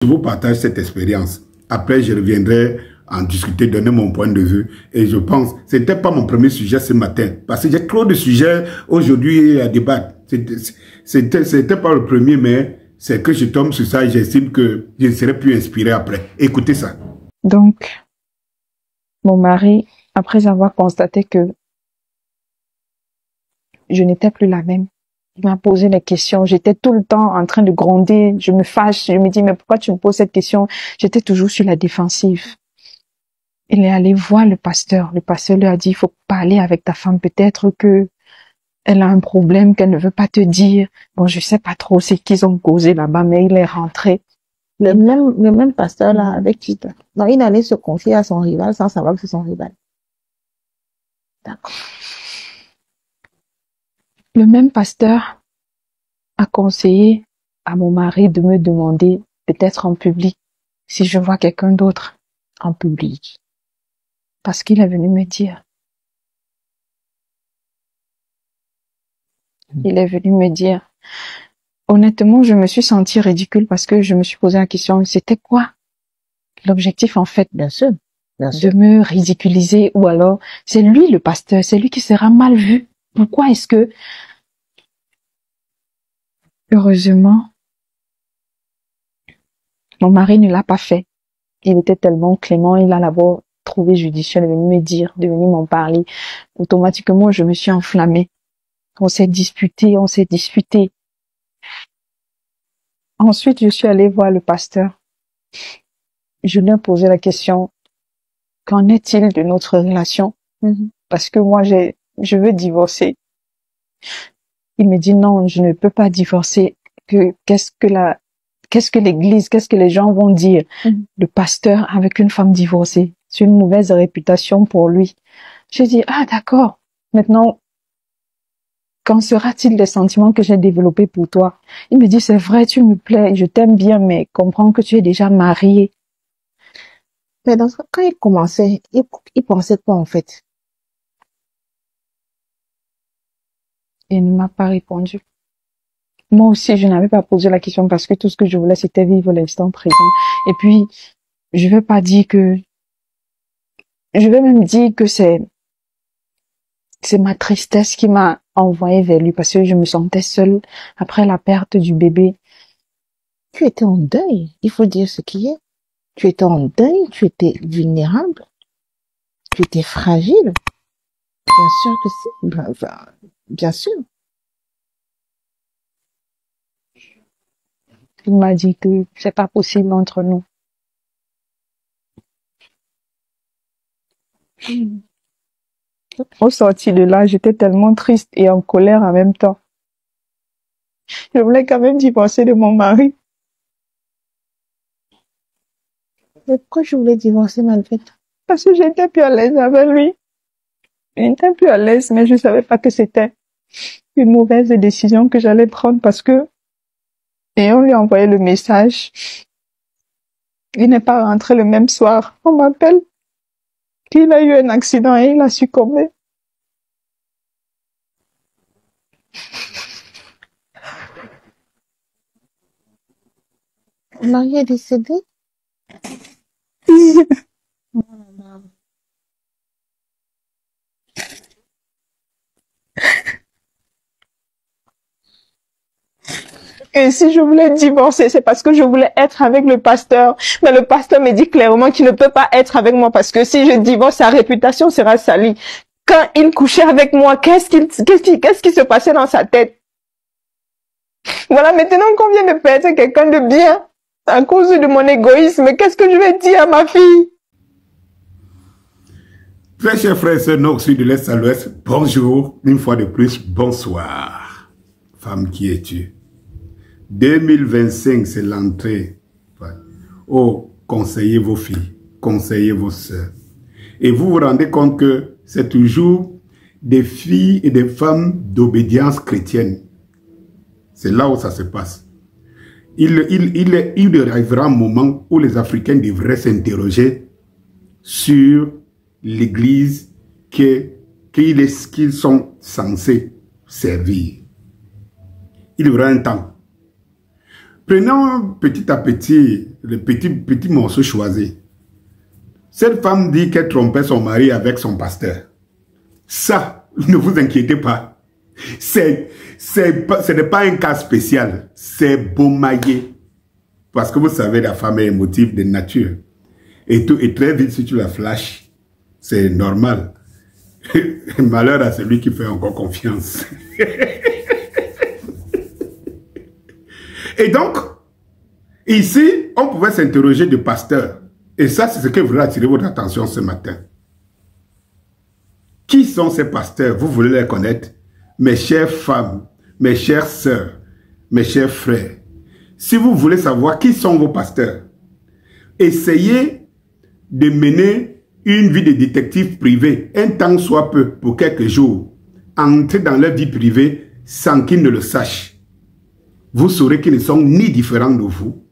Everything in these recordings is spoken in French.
Je vous partage cette expérience. Après, je reviendrai en discuter, donner mon point de vue. Et je pense, ce n'était pas mon premier sujet ce matin. Parce que j'ai trop de sujets aujourd'hui à débattre. C'était pas le premier, mais c'est que je tombe sur ça et j'estime que je serai plus inspiré après. Écoutez ça. Donc, mon mari, après avoir constaté que je n'étais plus la même, il m'a posé des questions. J'étais tout le temps en train de gronder. Je me fâche. Je me dis, mais pourquoi tu me poses cette question? J'étais toujours sur la défensive. Il est allé voir le pasteur. Le pasteur lui a dit, il faut parler avec ta femme. Peut-être que elle a un problème qu'elle ne veut pas te dire. Bon, je sais pas trop ce qu'ils ont causé là-bas, mais il est rentré. Le même pasteur là, avec qui, non, il allait se confier à son rival sans savoir que c'est son rival. D'accord. Le même pasteur a conseillé à mon mari de me demander, peut-être en public, si je vois quelqu'un d'autre en public. Parce qu'il est venu me dire. Il est venu me dire. Honnêtement, je me suis sentie ridicule parce que je me suis posé la question, c'était quoi l'objectif en fait? Bien sûr. De me ridiculiser, ou alors c'est lui le pasteur, c'est lui qui sera mal vu. Pourquoi est-ce que... Heureusement, mon mari ne l'a pas fait. Il était tellement clément, il a d'abord trouvé judicieux de venir me dire, de venir m'en parler. Automatiquement, je me suis enflammée. On s'est disputé. Ensuite, je suis allée voir le pasteur. Je lui ai posé la question, qu'en est-il de notre relation? Parce que moi, je veux divorcer. Il me dit non, je ne peux pas divorcer. Qu'est-ce que l'église, qu'est-ce que les gens vont dire? Le pasteur avec une femme divorcée, c'est une mauvaise réputation pour lui. J'ai dit, ah d'accord, maintenant, qu'en sera-t-il des sentiments que j'ai développés pour toi? Il me dit, c'est vrai, tu me plais, je t'aime bien, mais comprends que tu es déjà mariée. Mais quand il commençait, il pensait quoi en fait? Il ne m'a pas répondu. Moi aussi, je n'avais pas posé la question parce que tout ce que je voulais, c'était vivre l'instant présent. Et puis, je vais même dire que c'est ma tristesse qui m'a envoyée vers lui parce que je me sentais seule après la perte du bébé. Tu étais en deuil, il faut dire ce qui est. Tu étais en deuil, tu étais vulnérable, tu étais fragile. Bien sûr que si, bien sûr. Il m'a dit que c'est pas possible entre nous. Au sorti de là, j'étais tellement triste et en colère en même temps. Je voulais quand même divorcer de mon mari. Mais pourquoi je voulais divorcer malgré tout? Parce que j'étais plus à l'aise avec lui. J'étais plus à l'aise, mais je savais pas que c'était une mauvaise décision que j'allais prendre parce que, et on lui a envoyé le message. Il n'est pas rentré le même soir. On m'appelle qu'il a eu un accident et il a succombé. Mon mari est décédé? Et si je voulais divorcer, c'est parce que je voulais être avec le pasteur. Mais le pasteur me dit clairement qu'il ne peut pas être avec moi parce que si je divorce, sa réputation sera salie. Quand il couchait avec moi, qu'est-ce qui se passait dans sa tête? Voilà, maintenant qu'on vient de perdre quelqu'un de bien à cause de mon égoïsme, qu'est-ce que je vais dire à ma fille? Très chers frères et sœurs, nord, sud, de l'est à l'ouest, bonjour, une fois de plus, bonsoir. Femme, qui es-tu? 2025, c'est l'entrée. Oh, conseillez vos filles, conseillez vos sœurs. Et vous vous rendez compte que c'est toujours des filles et des femmes d'obédience chrétienne. C'est là où ça se passe. Il arrivera un moment où les Africains devraient s'interroger sur l'église qu'ils sont censés servir. Il y aura un temps. Prenons petit à petit le petit morceau choisi. Cette femme dit qu'elle trompait son mari avec son pasteur. Ça, ne vous inquiétez pas. Ce n'est pas un cas spécial. C'est Beaumaillé. Parce que vous savez, la femme est émotive de nature. Et très vite, si tu la flashes, c'est normal. Malheur à celui qui fait encore confiance. Et donc, ici, on pouvait s'interroger du pasteur. Et ça, c'est ce que je voudrais attirer votre attention ce matin. Qui sont ces pasteurs? Vous voulez les connaître? Mes chères femmes, mes chères sœurs, mes chers frères. Si vous voulez savoir qui sont vos pasteurs, essayez de mener une vie de détective privé, un temps soit peu, pour quelques jours. Entrez dans leur vie privée sans qu'ils ne le sachent. Vous saurez qu'ils ne sont ni différents de vous.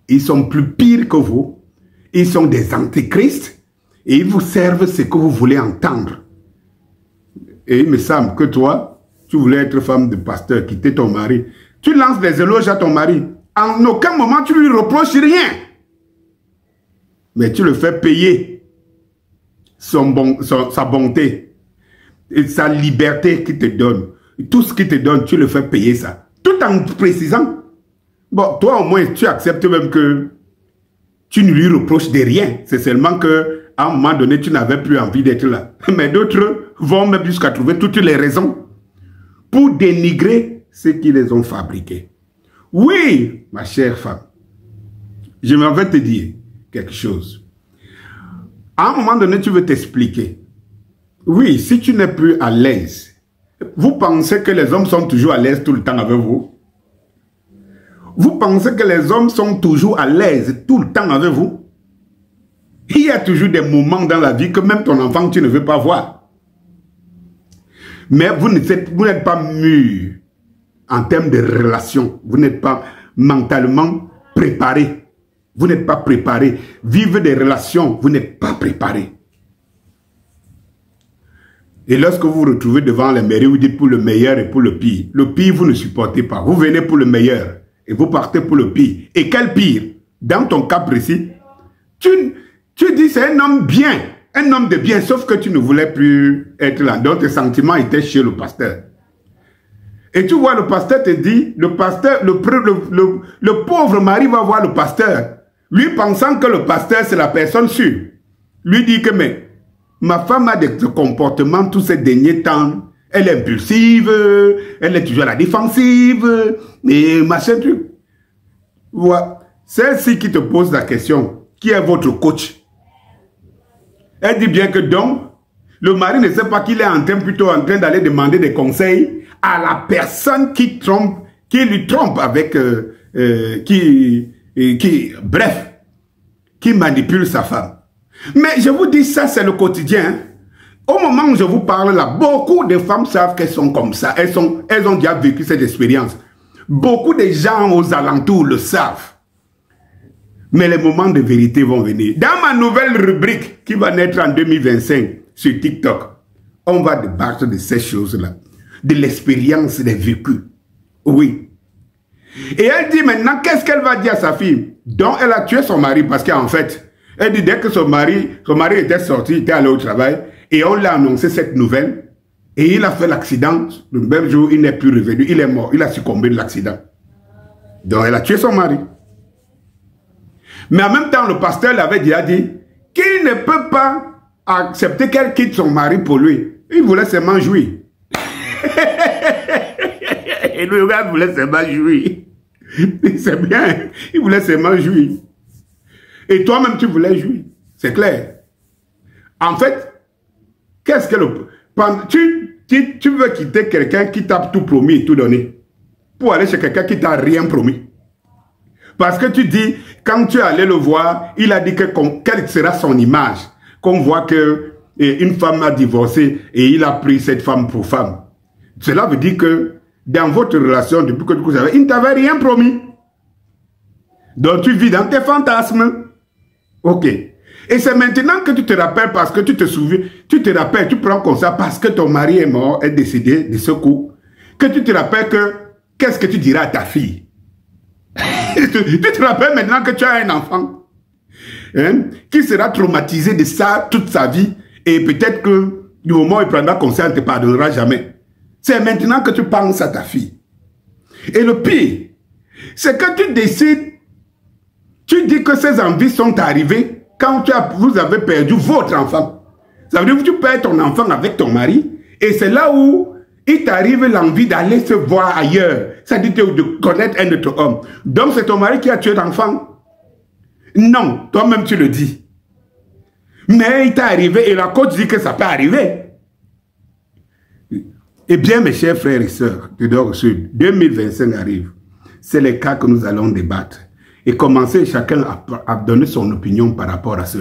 Ils sont plus pires que vous. Ils sont des antéchrists. Et ils vous servent ce que vous voulez entendre. Et il me semble que toi, tu voulais être femme de pasteur, quitter ton mari. Tu lances des éloges à ton mari. En aucun moment, tu lui reproches rien. Mais tu le fais payer sa bonté et sa liberté qu'il te donne. Tout ce qu'il te donne, tu le fais payer ça. Tout en précisant, bon, toi au moins, tu acceptes même que tu ne lui reproches de rien. C'est seulement que à un moment donné, tu n'avais plus envie d'être là. Mais d'autres vont même jusqu'à trouver toutes les raisons pour dénigrer ceux qui les ont fabriqués. Oui, ma chère femme, je m'en vais te dire quelque chose. À un moment donné, tu veux t'expliquer. Oui, si tu n'es plus à l'aise, vous pensez que les hommes sont toujours à l'aise tout le temps avec vous? Vous pensez que les hommes sont toujours à l'aise tout le temps avec vous? Il y a toujours des moments dans la vie que même ton enfant, tu ne veux pas voir. Mais vous n'êtes pas mûr en termes de relation. Vous n'êtes pas mentalement préparé. Vous n'êtes pas préparé. Vivre des relations, vous n'êtes pas préparé. Et lorsque vous vous retrouvez devant les mairies, vous dites pour le meilleur et pour le pire. Le pire, vous ne supportez pas. Vous venez pour le meilleur et vous partez pour le pire. Et quel pire? Dans ton cas précis, tu dis c'est un homme bien, un homme de bien, sauf que tu ne voulais plus être là. Donc tes sentiments étaient chez le pasteur. Et tu vois, le pasteur te dit, le pauvre mari va voir le pasteur, lui pensant que le pasteur c'est la personne sûre. Lui dit que mais ma femme a des comportements tous ces derniers temps. Elle est impulsive, elle est toujours à la défensive, et machin truc. Voilà. Celle-ci qui te pose la question, qui est votre coach? Elle dit bien que donc, le mari ne sait pas qu'il est plutôt en train d'aller demander des conseils à la personne qui lui trompe avec, bref, qui manipule sa femme. Mais je vous dis, ça c'est le quotidien. Au moment où je vous parle là, beaucoup de femmes savent qu'elles sont comme ça. Elles ont déjà vécu cette expérience. Beaucoup de gens aux alentours le savent. Mais les moments de vérité vont venir. Dans ma nouvelle rubrique qui va naître en 2025 sur TikTok, on va débattre de ces choses-là. De l'expérience des vécus. Oui. Et elle dit maintenant, qu'est-ce qu'elle va dire à sa fille? Donc elle a tué son mari parce qu'en fait, elle dit dès que son mari était sorti, il était allé au travail, et on l'a annoncé cette nouvelle, et il a fait l'accident, le même jour, il n'est plus revenu, il est mort, il a succombé de l'accident. Donc elle a tué son mari. Mais en même temps, le pasteur l'avait déjà dit qu'il ne peut pas accepter qu'elle quitte son mari pour lui. Il voulait seulement jouir. Et le gars voulait seulement jouir. C'est bien, il voulait seulement jouir. Et toi-même, tu voulais jouir. C'est clair. En fait, qu'est-ce que tu veux quitter quelqu'un qui t'a tout promis et tout donné pour aller chez quelqu'un qui t'a rien promis. Parce que tu dis, quand tu es allé le voir, il a dit quelle sera son image. Qu'on voit que une femme a divorcé et il a pris cette femme pour femme. Cela veut dire que dans votre relation, depuis que vous avez, il ne t'avait rien promis. Donc tu vis dans tes fantasmes. Ok. Et c'est maintenant que tu te rappelles parce que tu te souviens, tu te rappelles, tu prends comme ça parce que ton mari est mort, est décédé de ce coup, que tu te rappelles que qu'est-ce que tu diras à ta fille? Tu te rappelles maintenant que tu as un enfant qui sera traumatisé de ça toute sa vie et peut-être que du moment où il prendra conscience, il ne te pardonnera jamais. C'est maintenant que tu penses à ta fille. Et le pire, c'est que tu décides, tu dis que ces envies sont arrivées quand vous avez perdu votre enfant. Ça veut dire que tu perds ton enfant avec ton mari et c'est là où il t'arrive l'envie d'aller se voir ailleurs. C'est-à-dire de connaître un autre homme. Donc c'est ton mari qui a tué l'enfant. Non, toi-même tu le dis. Mais il t'est arrivé et la coach dit que ça peut arriver. Eh bien, mes chers frères et sœurs de Nord Sud, 2025 arrive. C'est les cas que nous allons débattre. Et commencer chacun à donner son opinion par rapport à ce.